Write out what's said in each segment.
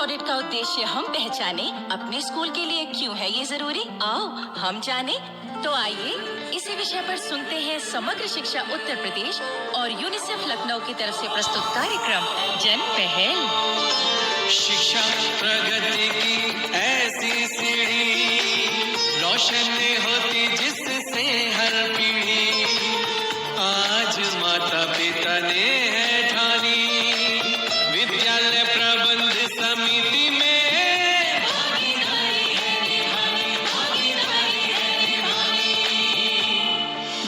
Audit का उद्देश्य हम पहचाने, अपने स्कूल के लिए क्यों है ये जरूरी, आओ हम जाने। तो आइए इसी विषय पर सुनते हैं समग्र शिक्षा उत्तर प्रदेश और यूनिसेफ लखनऊ की तरफ से प्रस्तुत कार्यक्रम जन पहल। शिक्षा प्रगति की ऐसी सीढ़ी रोशन होती जिससे हर पीढ़ी, आज माता पिता ने है ठानी विद्यालय प्रबंध समिति में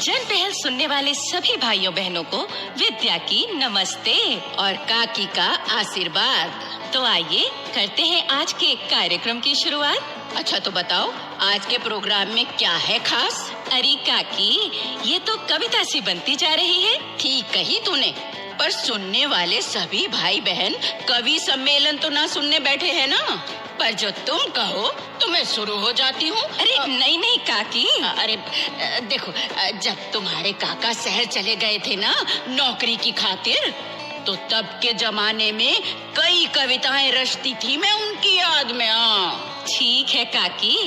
जन पहल सुनने वाले सभी भाइयों बहनों को विद्या की नमस्ते और काकी का आशीर्वाद। तो आइए करते हैं आज के कार्यक्रम की शुरुआत। अच्छा तो बताओ आज के प्रोग्राम में क्या है खास? अरे काकी, ये तो कविता सी बनती जा रही है। ठीक कही तूने, पर सुनने वाले सभी भाई बहन कवि सम्मेलन तो ना सुनने बैठे हैं ना, पर जो तुम कहो तो मैं शुरू हो जाती हूँ। अरे नहीं काकी, अरे देखो, जब तुम्हारे काका शहर चले गए थे ना नौकरी की खातिर, तो तब के जमाने में कई कविताएं रचती थी मैं उनकी याद में। ठीक है काकी,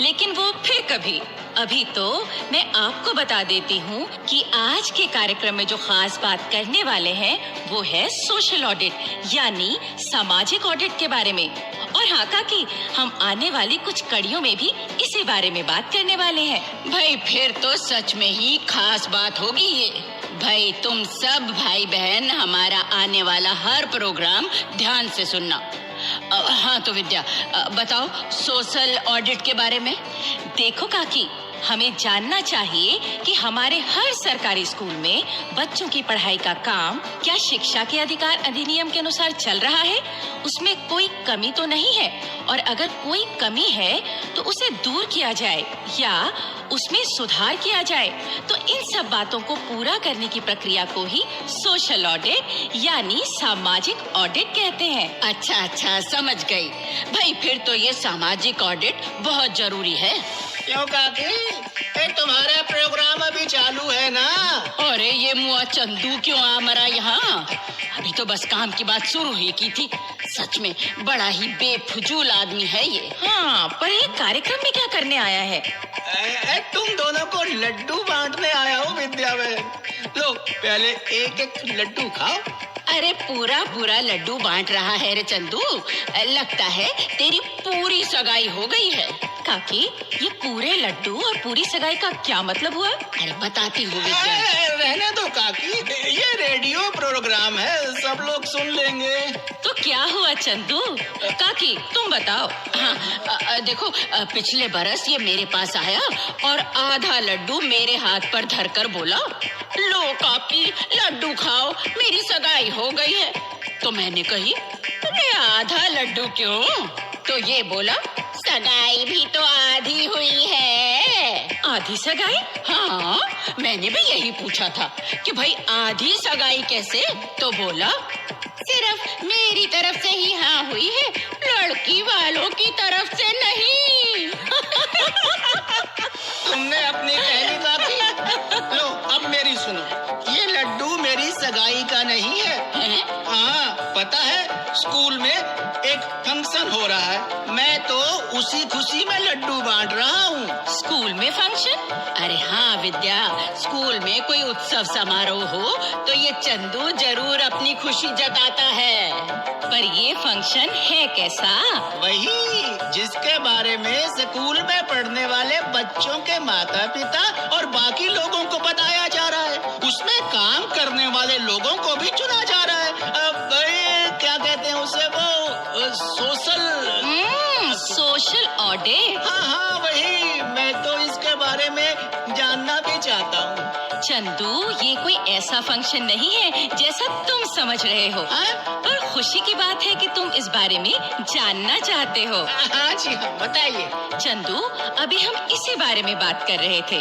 लेकिन वो फिर कभी। अभी तो मैं आपको बता देती हूँ कि आज के कार्यक्रम में जो खास बात करने वाले हैं वो है सोशल ऑडिट, यानी सामाजिक ऑडिट के बारे में। और हाँ काकी, हम आने वाली कुछ कड़ियों में भी इसी बारे में बात करने वाले हैं। भाई फिर तो सच में ही खास बात होगी ये। भाई तुम सब भाई बहन हमारा आने वाला हर प्रोग्राम ध्यान से सुनना। हाँ तो विद्या, बताओ सोशल ऑडिट के बारे में। देखो काकी, हमें जानना चाहिए कि हमारे हर सरकारी स्कूल में बच्चों की पढ़ाई का काम क्या शिक्षा के अधिकार अधिनियम के अनुसार चल रहा है, उसमें कोई कमी तो नहीं है, और अगर कोई कमी है तो उसे दूर किया जाए या उसमें सुधार किया जाए। तो इन सब बातों को पूरा करने की प्रक्रिया को ही सोशल ऑडिट यानी सामाजिक ऑडिट कहते हैं। अच्छा समझ गई। भाई फिर तो ये सामाजिक ऑडिट बहुत जरूरी है। क्यों काकी, तुम्हारा प्रोग्राम अभी चालू है ना? अरे ये मुआ चंदू क्यों आ मरा यहाँ? अभी तो बस काम की बात शुरू ही की थी। सच में बड़ा ही बेफजूल आदमी है ये। हाँ, पर ये कार्यक्रम में क्या करने आया है? तुम दोनों को लड्डू बांटने आया हूँ विद्या में। लो पहले एक एक लड्डू खाओ। अरे पूरा लड्डू बांट रहा है रे चंदू, लगता है तेरी पूरी सगाई हो गई है। काकी, ये पूरे लड्डू और पूरी सगाई का क्या मतलब हुआ? अरे बताती हूँ विद्या। रहने दो काकी, ये रेडियो प्रोग्राम है, सब लोग सुन लेंगे। तो क्या हुआ चंदू? काकी तुम बताओ। हाँ देखो, पिछले बरस ये मेरे पास आया और आधा लड्डू मेरे हाथ पर धरकर बोला, लो काकी लड्डू खाओ, मेरी सगाई हो गई है। तो मैंने कही, अरे आधा लड्डू क्यों? तो ये बोला, सगाई भी तो आधी हुई है। आधी सगाई? हाँ, मैंने भी यही पूछा था कि भाई आधी सगाई कैसे? तो बोला, सिर्फ मेरी तरफ से ही हाँ हुई है, लड़की वालों की तरफ से नहीं। तुमने अपनी कहनी काकी। लो अब मेरी सुनो, ये लड्डू मेरी सगाई का नहीं है। हाँ पता है, स्कूल में एक फंक्शन हो रहा है, मैं तो उसी खुशी में लड्डू बांट रहा हूँ। स्कूल में फंक्शन? अरे हाँ विद्या, स्कूल में कोई उत्सव समारोह हो तो ये चंदू जरूर अपनी खुशी जताता है। पर ये फंक्शन है कैसा? वही जिसके बारे में स्कूल में पढ़ने वाले बच्चों के माता पिता और बाकी लोगों को बताया जा रहा है। उसमें काम करने वाले लोगों को भी चुना जा रहा है। अब क्या कहते हैं उसे, वो सोशल ऑडिट। हाँ वही, मैं तो इसके बारे में जानना भी चाहता हूँ। चंदू, ये कोई ऐसा फंक्शन नहीं है जैसा तुम समझ रहे हो। पर खुशी की बात है कि तुम इस बारे में जानना चाहते हो। हाँ जी हाँ, बताइए। चंदू, अभी हम इसी बारे में बात कर रहे थे।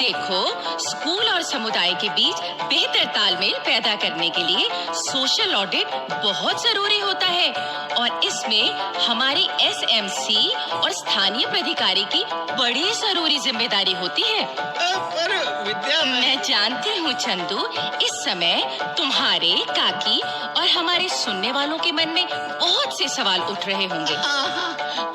देखो, स्कूल और समुदाय के बीच बेहतर तालमेल पैदा करने के लिए सोशल ऑडिट बहुत जरूरी होता है, और इस इसमें हमारी एसएमसी और स्थानीय प्राधिकारी की बड़ी जरूरी जिम्मेदारी होती है। पर विद्या मैं जानती हूँ चंदू, इस समय तुम्हारे, काकी और हमारे सुनने वालों के मन में बहुत से सवाल उठ रहे होंगे,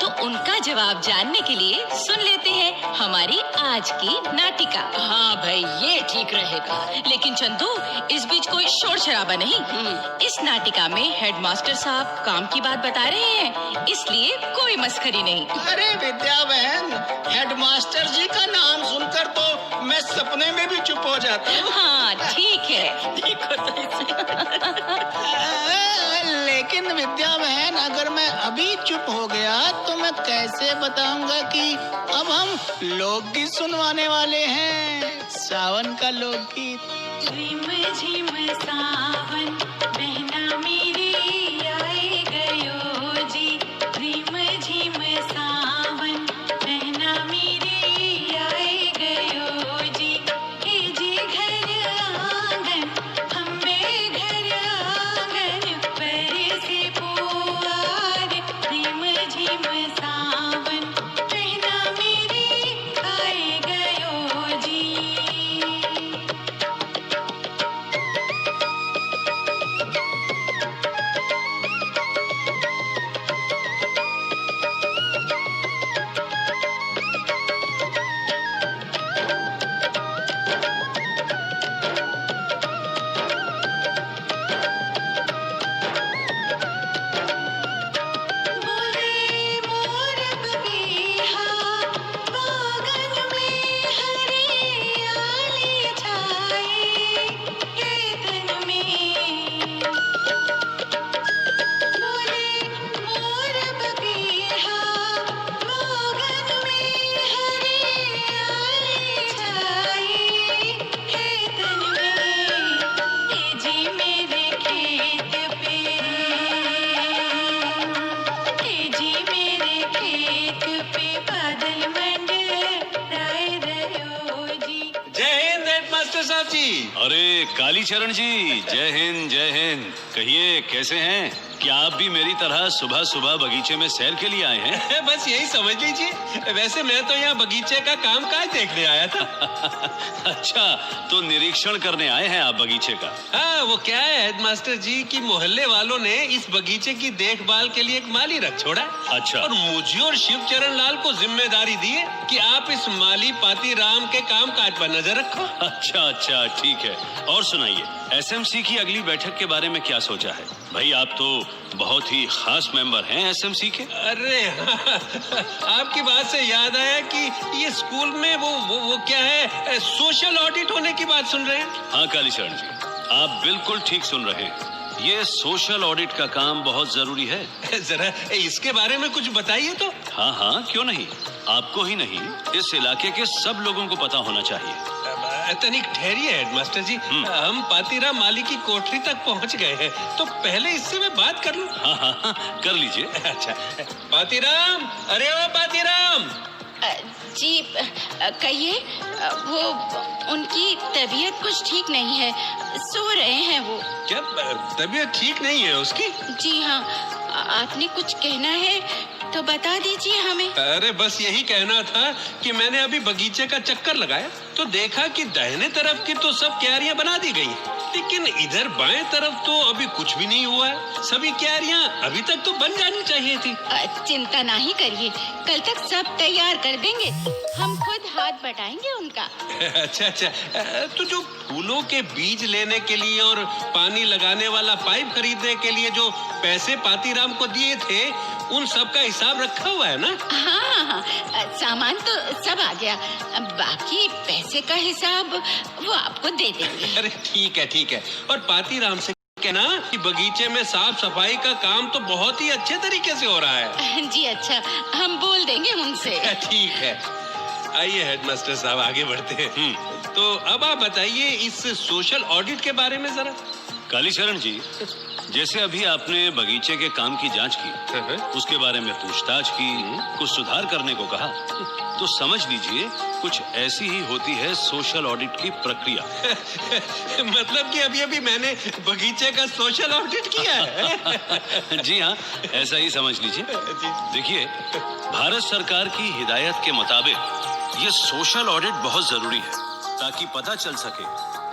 तो उनका जवाब जानने के लिए सुन लेते हैं हमारी आज की नाटिका। हाँ भाई, ये ठीक रहेगा। लेकिन चंदू, इस बीच कोई शोर शराबा नहीं। इस नाटिका में हेडमास्टर साहब काम की बात बता रहे हैं, इसलिए कोई मस्खरी नहीं। अरे विद्या बहन, हेडमास्टर जी का नाम सुनकर तो मैं सपने में भी चुप हो जाता हूँ। हाँ ठीक है। लेकिन विद्या बहन, अगर मैं अभी चुप हो गया तो मैं कैसे बताऊंगा कि अब हम लोकगीत सुनवाने वाले हैं, सावन का लोकगीत। झिम झिम सावन बहना मेरी आए गयो जी, झिम झिम सावन बहना मेरी आए गयो जी। हे जी घर आंगन, हम्बे घर आंगन पर से पुआर, झिम झिम सावन बहना मेरी आए गयो जी। बोले मोर बबीहा, बागन में हरियाली छाई, खेतन में। बोले मोर बबीहा, बागन में हरियाली छाई, खेतन में। तेजी मेरे खेत पे, तेजी मेरे खेत पे बादल मंडराए रहो जी। जय हिंद हेडमास्टर साहब जी। अरे कालीचरण जी, जय हिंद जय हिंद। कहिए कैसे हैं? क्या आप भी मेरी तरह सुबह सुबह बगीचे में सैर के लिए आए हैं? बस यही समझ लीजिए। वैसे मैं तो यहाँ बगीचे का कामकाज देखने आया था। अच्छा, तो निरीक्षण करने आए हैं आप बगीचे का? हाँ, वो क्या है हेडमास्टर जी कि मोहल्ले वालों ने इस बगीचे की देखभाल के लिए एक माली रख छोड़ा है। अच्छा। और मुझे और शिवचरण लाल को जिम्मेदारी दी है कि आप इस माली पाती राम के कामकाज पर नजर रखो। अच्छा अच्छा, ठीक है। और सुनाइए, एसएमसी की अगली बैठक के बारे में क्या सोचा है? भाई आप तो बहुत ही खास मेंबर हैं एसएमसी के। अरे आपकी बात से याद आया कि ये स्कूल में वो क्या है, सोशल ऑडिट होने की बात सुन रहे हैं। हाँ कालीचरण जी, आप बिल्कुल ठीक सुन रहे हैं। ये सोशल ऑडिट का काम बहुत जरूरी है। जरा इसके बारे में कुछ बताइए तो। हाँ हाँ, क्यों नहीं। आपको ही नहीं, इस इलाके के सब लोगों को पता होना चाहिए। तनिक ठहरिए हेडमास्टर जी, हम पातीराम माली की कोठरी तक पहुंच गए हैं, तो पहले इससे मैं बात कर लूं। हाँ हाँ हाँ, कर लीजिए। अच्छा, पातीराम, अरे ओ पातीराम। जी कहिए। वो उनकी तबीयत कुछ ठीक नहीं है, सो रहे हैं वो। क्या तबीयत ठीक नहीं है उसकी? जी हाँ, आपने कुछ कहना है तो बता दीजिए हमें। अरे बस यही कहना था कि मैंने अभी बगीचे का चक्कर लगाया तो देखा कि दाहिने तरफ की तो सब क्यारियां बना दी गई, लेकिन इधर बाएं तरफ तो अभी कुछ भी नहीं हुआ है। सभी क्यारियां अभी तक तो बन जानी चाहिए थी। चिंता नहीं करिए, कल तक सब तैयार कर देंगे। हम खुद हाथ बटाएंगे उनका। अच्छा अच्छा, तो जो फूलों के बीज लेने के लिए और पानी लगाने वाला पाइप खरीदने के लिए जो पैसे पातीराम को दिए थे, उन सब का हिसाब रखा हुआ है ना? हाँ हाँ, सामान तो सब आ गया, बाकी पैसे का हिसाब वो आपको दे देंगे। अरे ठीक है ठीक है। और पातीराम से कहना कि बगीचे में साफ सफाई का काम तो बहुत ही अच्छे तरीके से हो रहा है। जी अच्छा, हम बोल देंगे उनसे। ठीक है, आइए हेडमास्टर साहब आगे बढ़ते हैं। तो अब आप बताइए इस सोशल ऑडिट के बारे में जरा। कालीचरण जी, जैसे अभी आपने बगीचे के काम की जांच की, उसके बारे में पूछताछ की, कुछ सुधार करने को कहा, तो समझ लीजिए कुछ ऐसी ही होती है सोशल ऑडिट की प्रक्रिया। मतलब कि अभी अभी मैंने बगीचे का सोशल ऑडिट किया है। जी हाँ, ऐसा ही समझ लीजिए। देखिए, भारत सरकार की हिदायत के मुताबिक ये सोशल ऑडिट बहुत जरूरी है ताकि पता चल सके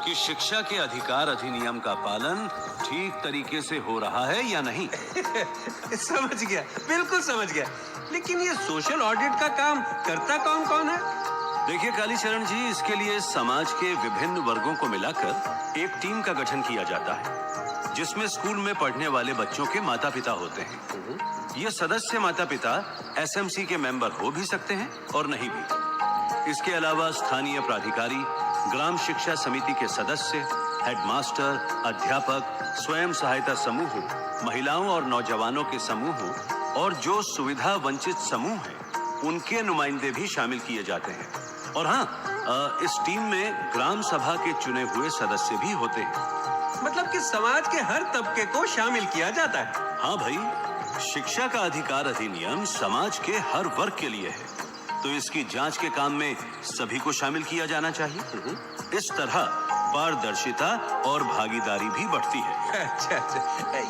कि शिक्षा के अधिकार अधिनियम का पालन ठीक तरीके से हो रहा है या नहीं। समझ गया, बिल्कुल समझ गया। लेकिन ये सोशल ऑडिट का काम करता कौन कौन है? देखिए कालीचरण जी, इसके लिए समाज के विभिन्न वर्गों को मिलाकर एक टीम का गठन किया जाता है, जिसमें स्कूल में पढ़ने वाले बच्चों के माता पिता होते हैं। ये सदस्य माता पिता एसएमसी के मेंबर हो भी सकते हैं और नहीं भी। इसके अलावा स्थानीय प्राधिकारी, ग्राम शिक्षा समिति के सदस्य, हेडमास्टर, अध्यापक, स्वयं सहायता समूह, महिलाओं और नौजवानों के समूह और जो सुविधा वंचित समूह हैं, उनके नुमाइंदे भी शामिल किए जाते हैं। और हाँ, इस टीम में ग्राम सभा के चुने हुए सदस्य भी होते हैं। मतलब कि समाज के हर तबके को शामिल किया जाता है। हाँ भाई, शिक्षा का अधिकार अधिनियम समाज के हर वर्ग के लिए है, तो इसकी जांच के काम में सभी को शामिल किया जाना चाहिए। इस तरह पारदर्शिता और भागीदारी भी बढ़ती है। अच्छा,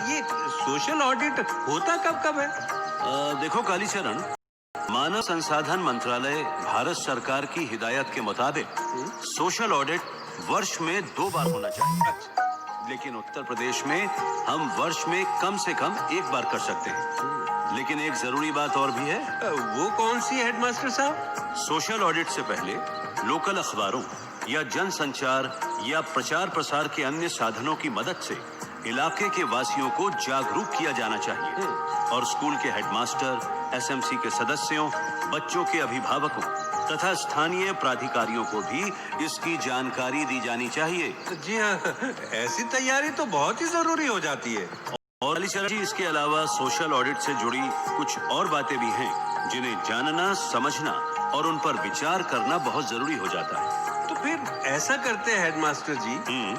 ये सोशल ऑडिट होता कब कब है? देखो कालीचरण, मानव संसाधन मंत्रालय भारत सरकार की हिदायत के मुताबिक सोशल ऑडिट वर्ष में 2 बार होना चाहिए, लेकिन उत्तर प्रदेश में हम वर्ष में कम से कम 1 बार कर सकते हैं। लेकिन एक जरूरी बात और भी है। वो कौन सी हेडमास्टर साहब? सोशल ऑडिट से पहले लोकल अखबारों या जनसंचार या प्रचार प्रसार के अन्य साधनों की मदद से इलाके के वासियों को जागरूक किया जाना चाहिए और स्कूल के हेडमास्टर, एसएमसी के सदस्यों, बच्चों के अभिभावकों तथा स्थानीय प्राधिकारियों को भी इसकी जानकारी दी जानी चाहिए। जी हाँ, ऐसी तैयारी तो बहुत ही जरूरी हो जाती है। और कालीचरण जी, इसके अलावा सोशल ऑडिट से जुड़ी कुछ और बातें भी हैं जिन्हें जानना, समझना और उन पर विचार करना बहुत जरूरी हो जाता है। तो फिर ऐसा करते हैं हेडमास्टर जी,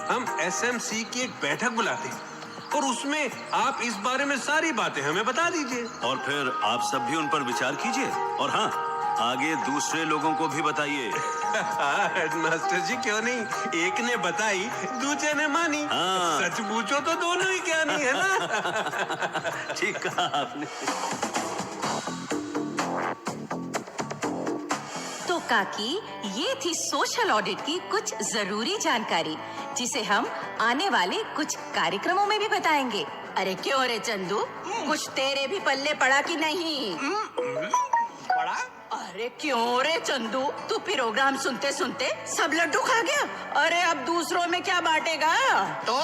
हम एसएमसी की एक बैठक बुलाते हैं और उसमें आप इस बारे में सारी बातें हमें बता दीजिए। और फिर आप सब भी उन पर विचार कीजिए और हाँ, आगे दूसरे लोगों को भी बताइए। हेडमास्टर जी, क्यों नहीं, एक ने बताई दूसरे ने मानी। हाँ। सच पूछो तो दोनों ही क्या नहीं है ना। ठीक कहा आपने। तो काकी, ये थी सोशल ऑडिट की कुछ जरूरी जानकारी, जिसे हम आने वाले कुछ कार्यक्रमों में भी बताएंगे। अरे क्यों रे चंदू, कुछ तेरे भी पल्ले पड़ा कि नहीं? पड़ा? अरे क्यों रे चंदू, तू प्रोग्राम सुनते सुनते सब लड्डू खा गया? अरे अब दूसरों में क्या बांटेगा? तो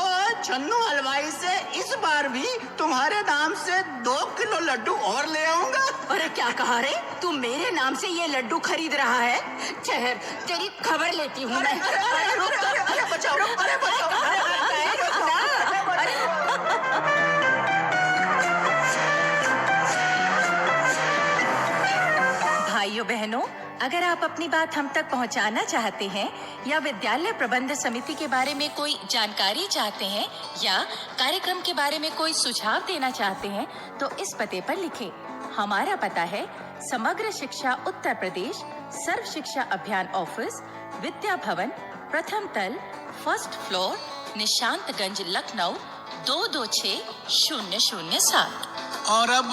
छन्नू हलवाई से इस बार भी तुम्हारे नाम से 2 किलो लड्डू और ले आऊंगा। अरे क्या कहा रे, तू मेरे नाम से ये लड्डू खरीद रहा है? ठहर, तेरी खबर लेती हूँ मैं। अरे रुक तो। अरे बचाओ, अरे बचाओ। भाइयों बहनों, अगर आप अपनी बात हम तक पहुंचाना चाहते हैं या विद्यालय प्रबंध समिति के बारे में कोई जानकारी चाहते हैं या कार्यक्रम के बारे में कोई सुझाव देना चाहते हैं, तो इस पते पर लिखें। हमारा पता है समग्र शिक्षा उत्तर प्रदेश, सर्व शिक्षा अभियान ऑफिस, विद्या भवन, प्रथम तल, 1st फ्लोर, निशांतगंज, लखनऊ 226007। और अब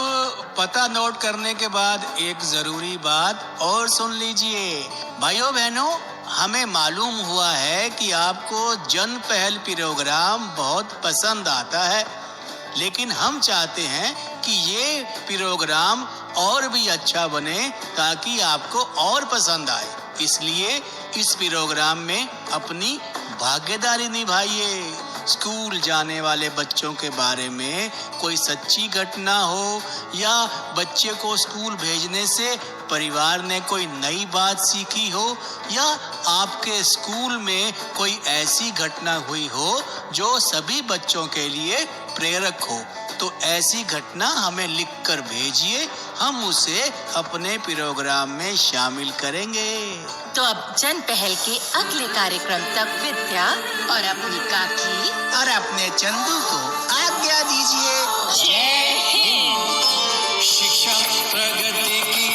पता नोट करने के बाद एक जरूरी बात और सुन लीजिए। भाइयों बहनों, हमें मालूम हुआ है कि आपको जन पहल प्रोग्राम बहुत पसंद आता है, लेकिन हम चाहते हैं कि ये प्रोग्राम और भी अच्छा बने ताकि आपको और पसंद आए। इसलिए इस प्रोग्राम में अपनी भागीदारी निभाइए। स्कूल जाने वाले बच्चों के बारे में कोई सच्ची घटना हो या बच्चे को स्कूल भेजने से परिवार ने कोई नई बात सीखी हो या आपके स्कूल में कोई ऐसी घटना हुई हो जो सभी बच्चों के लिए प्रेरक हो, तो ऐसी घटना हमें लिखकर भेजिए। हम उसे अपने प्रोग्राम में शामिल करेंगे। तो अब जन पहल के अगले कार्यक्रम तक विद्या और अपनी काकी और अपने चंदू को आज्ञा दीजिए। जय हिंद। शिक्षा प्रगति की